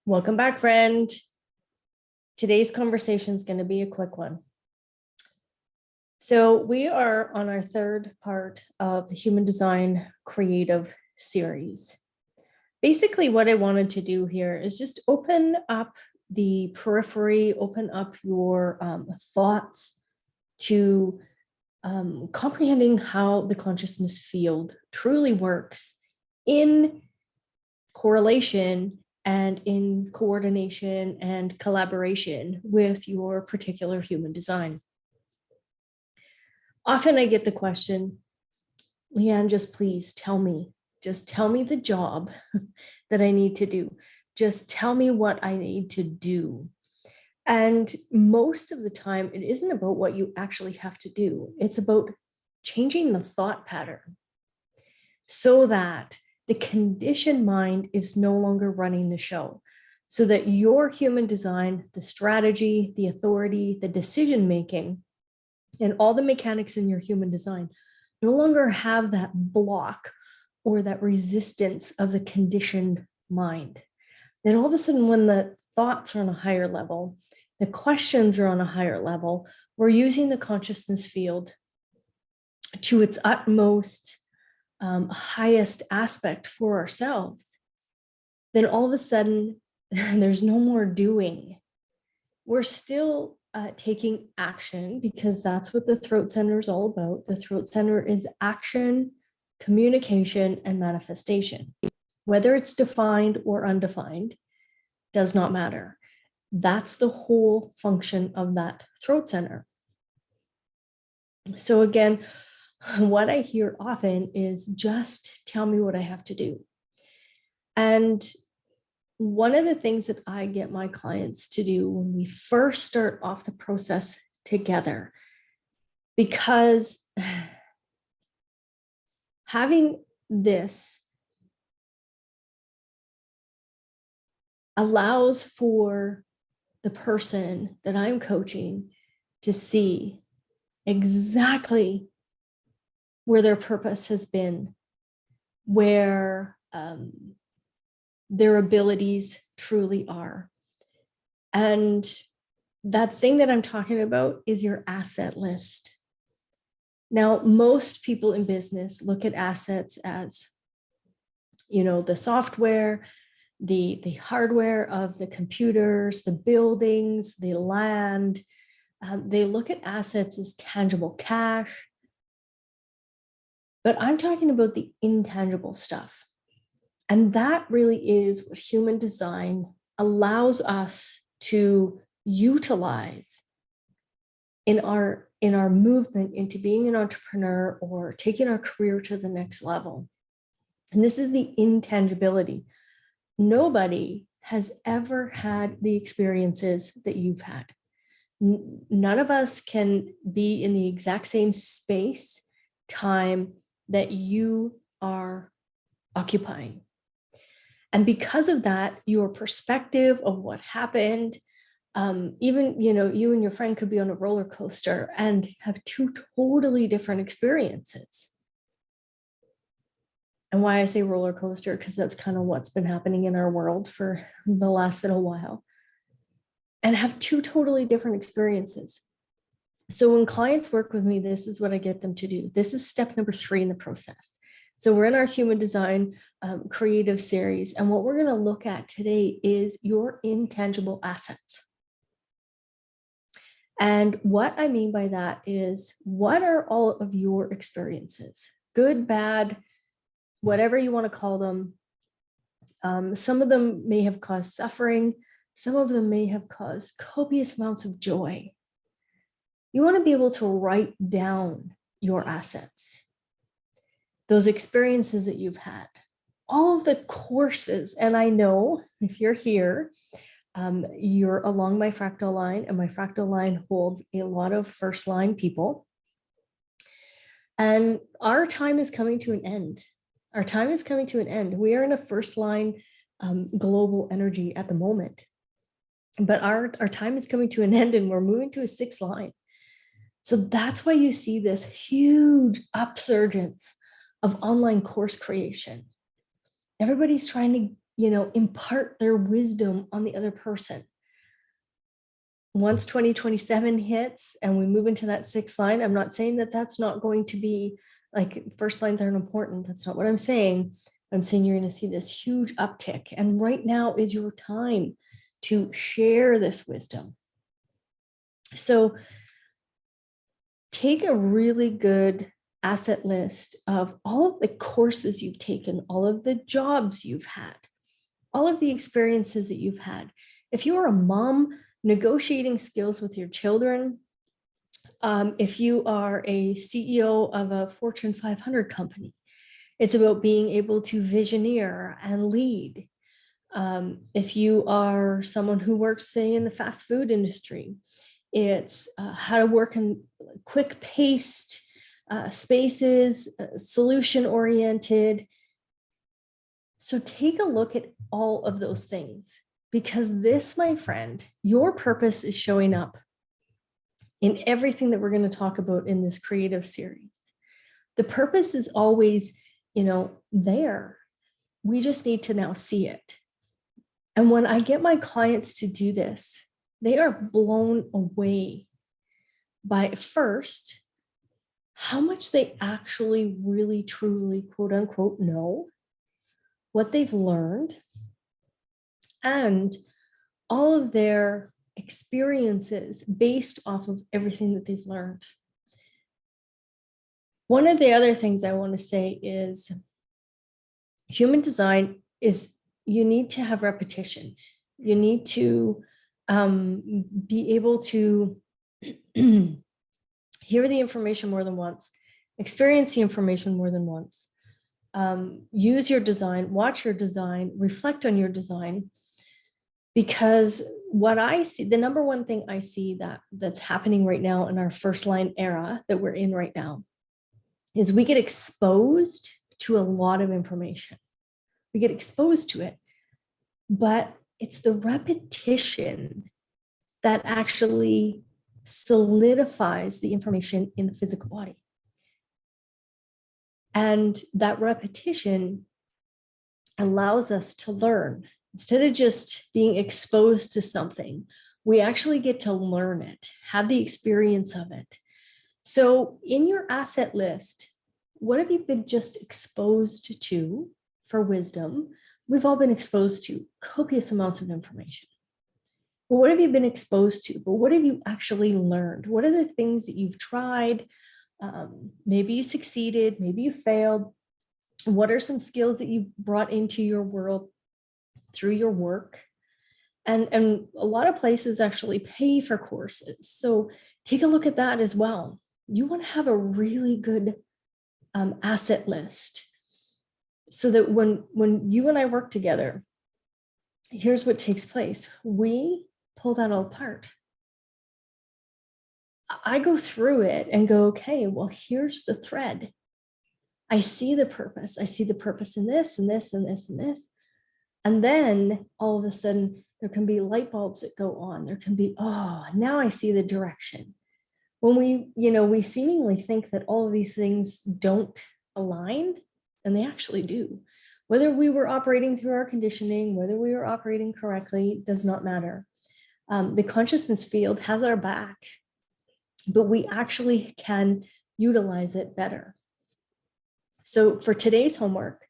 Welcome back, friend. Today's conversation is going to be a quick one. So we are on our third part of the Human Design Creative Series. Basically, what I wanted to do here is just open up the periphery, open up your thoughts to comprehending how the consciousness field truly works in correlation and in coordination and collaboration with your particular human design. Often I get the question, Leann, just please tell me the job that I need to do. Just tell me what I need to do. And most of the time, it isn't about what you actually have to do. It's about changing the thought pattern so that the conditioned mind is no longer running the show, so that your human design, the strategy, the authority, the decision-making, and all the mechanics in your human design no longer have that block or that resistance of the conditioned mind. Then all of a sudden, when the thoughts are on a higher level, the questions are on a higher level, we're using the consciousness field to its utmost highest aspect for ourselves, then all of a sudden there's no more doing. We're still taking action because that's what the throat center is all about. The throat center is action, communication, and manifestation. Whether it's defined or undefined does not matter. That's the whole function of that throat center. So again, what I hear often is just tell me what I have to do. And one of the things that I get my clients to do when we first start off the process together, because having this allows for the person that I'm coaching to see exactly where their purpose has been, where their abilities truly are. And that thing that I'm talking about is your asset list. Now, most people in business look at assets as, the software, the hardware of the computers, the buildings, the land. They look at assets as tangible cash. But I'm talking about the intangible stuff. And that really is what human design allows us to utilize in our movement into being an entrepreneur or taking our career to the next level. And this is the intangibility. Nobody has ever had the experiences that you've had. None of us can be in the exact same space, time that you are occupying. And because of that, your perspective of what happened, even, you and your friend could be on a roller coaster and have two totally different experiences. And why I say roller coaster, because that's kind of what's been happening in our world for the last little while, and have two totally different experiences. So when clients work with me, this is what I get them to do. This is step number 3 in the process. So we're in our human design creative series. And what we're going to look at today is your intangible assets. And what I mean by that is, what are all of your experiences? Good, bad, whatever you want to call them. Some of them may have caused suffering. Some of them may have caused copious amounts of joy. You want to be able to write down your assets, those experiences that you've had, all of the courses. And I know if you're here, you're along my fractal line, and my fractal line holds a lot of first line people. And our time is coming to an end. Our time is coming to an end. We are in a first line global energy at the moment. But our time is coming to an end, and we're moving to a 6th line. So that's why you see this huge upsurgence of online course creation. Everybody's trying to impart their wisdom on the other person. Once 2027 hits and we move into that sixth line, I'm not saying that that's not going to be like first lines aren't important. That's not what I'm saying. I'm saying you're going to see this huge uptick. And right now is your time to share this wisdom. So take a really good asset list of all of the courses you've taken, all of the jobs you've had, all of the experiences that you've had. If you're a mom, negotiating skills with your children. If you are a CEO of a Fortune 500 company, it's about being able to visioneer and lead. If you are someone who works, say, in the fast food industry, it's how to work in quick-paced spaces, solution-oriented. So take a look at all of those things, because this, my friend, your purpose is showing up in everything that we're going to talk about in this creative series. The purpose is always, there. We just need to now see it. And when I get my clients to do this, they are blown away by, first, how much they actually really, truly, quote unquote, know, what they've learned, and all of their experiences based off of everything that they've learned. One of the other things I want to say is human design is, you need to have repetition. You need to be able to hear the information more than once, experience the information more than once, use your design, watch your design, reflect on your design. Because what I see, the number one thing I see that's happening right now in our first line era that we're in right now, is we get exposed to a lot of information. We get exposed to it, but it's the repetition that actually solidifies the information in the physical body. And that repetition allows us to learn. Instead of just being exposed to something, we actually get to learn it, have the experience of it. So in your asset list, what have you been just exposed to for wisdom? We've all been exposed to copious amounts of information. But what have you been exposed to? But what have you actually learned? What are the things that you've tried? Maybe you succeeded, maybe you failed. What are some skills that you brought into your world through your work? And a lot of places actually pay for courses. So take a look at that as well. You want to have a really good asset list, so that when you and I work together, here's what takes place. We pull that all apart. I go through it and go, okay, well, here's the thread. I see the purpose. I see the purpose in this and this and this and this. And then all of a sudden, there can be light bulbs that go on. There can be, oh, now I see the direction. When we seemingly think that all of these things don't align, and they actually do. Whether we were operating through our conditioning, whether we were operating correctly, does not matter. The consciousness field has our back, but we actually can utilize it better. So for today's homework,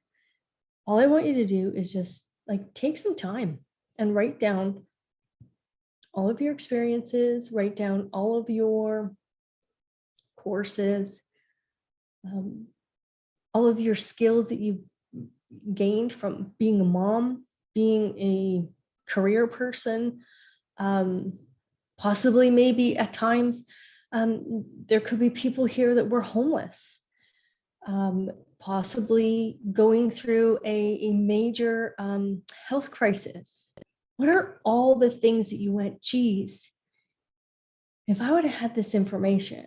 all I want you to do is just take some time and write down all of your experiences, write down all of your courses, all of your skills that you've gained from being a mom, being a career person, possibly maybe at times there could be people here that were homeless, possibly going through a major health crisis. What are all the things that you went, geez, if I would have had this information,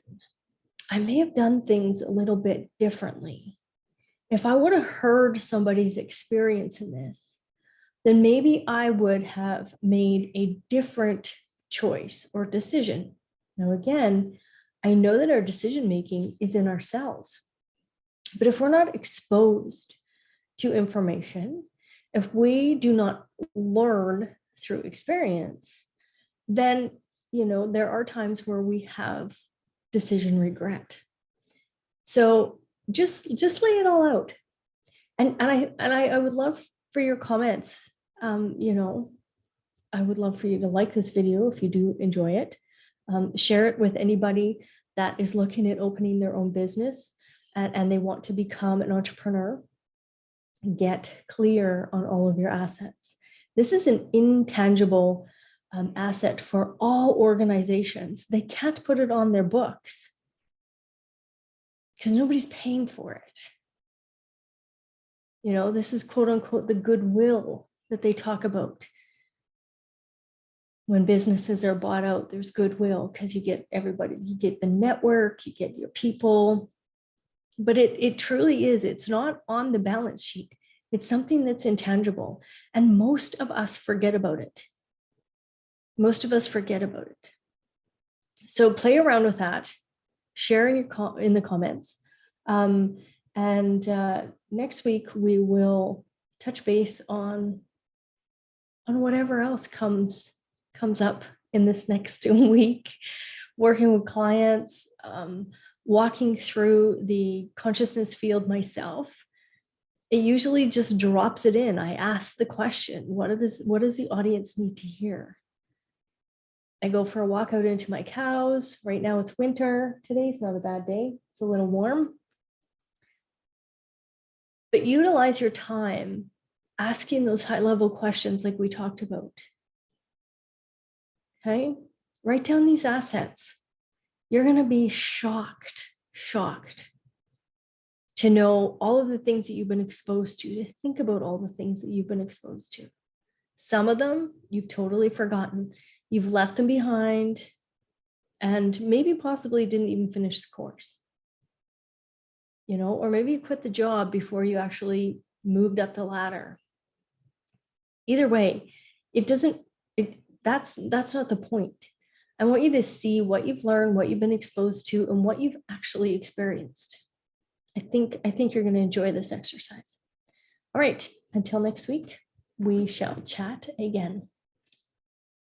I may have done things a little bit differently. If I would have heard somebody's experience in this, then maybe I would have made a different choice or decision. Now, again, I know that our decision-making is in ourselves, but if we're not exposed to information, if we do not learn through experience, then, there are times where we have decision regret. So just lay it all out. And I would love for your comments. I would love for you to like this video if you do enjoy it. Share it with anybody that is looking at opening their own business and they want to become an entrepreneur. Get clear on all of your assets. This is an intangible asset for all organizations. They can't put it on their books because nobody's paying for it. This is quote unquote the goodwill that they talk about. When businesses are bought out, there's goodwill because you get everybody, you get the network, you get your people. But it truly is. It's not on the balance sheet. It's something that's intangible. And most of us forget about it. Most of us forget about it. So play around with that. Share in the comments. Next week, we will touch base on whatever else comes up in this next week, working with clients, walking through the consciousness field myself. It usually just drops it in. I ask the question, what does the audience need to hear? I go for a walk out into my cows. Right now it's winter. Today's not a bad day. It's a little warm. But utilize your time asking those high-level questions like we talked about. Okay? Write down these assets. You're going to be shocked to know all of the things that you've been exposed to think about all the things that you've been exposed to. Some of them you've totally forgotten. You've left them behind and maybe possibly didn't even finish the course. Or maybe you quit the job before you actually moved up the ladder. Either way, that's not the point. I want you to see what you've learned, what you've been exposed to, and what you've actually experienced. I think you're going to enjoy this exercise. All right, until next week, we shall chat again.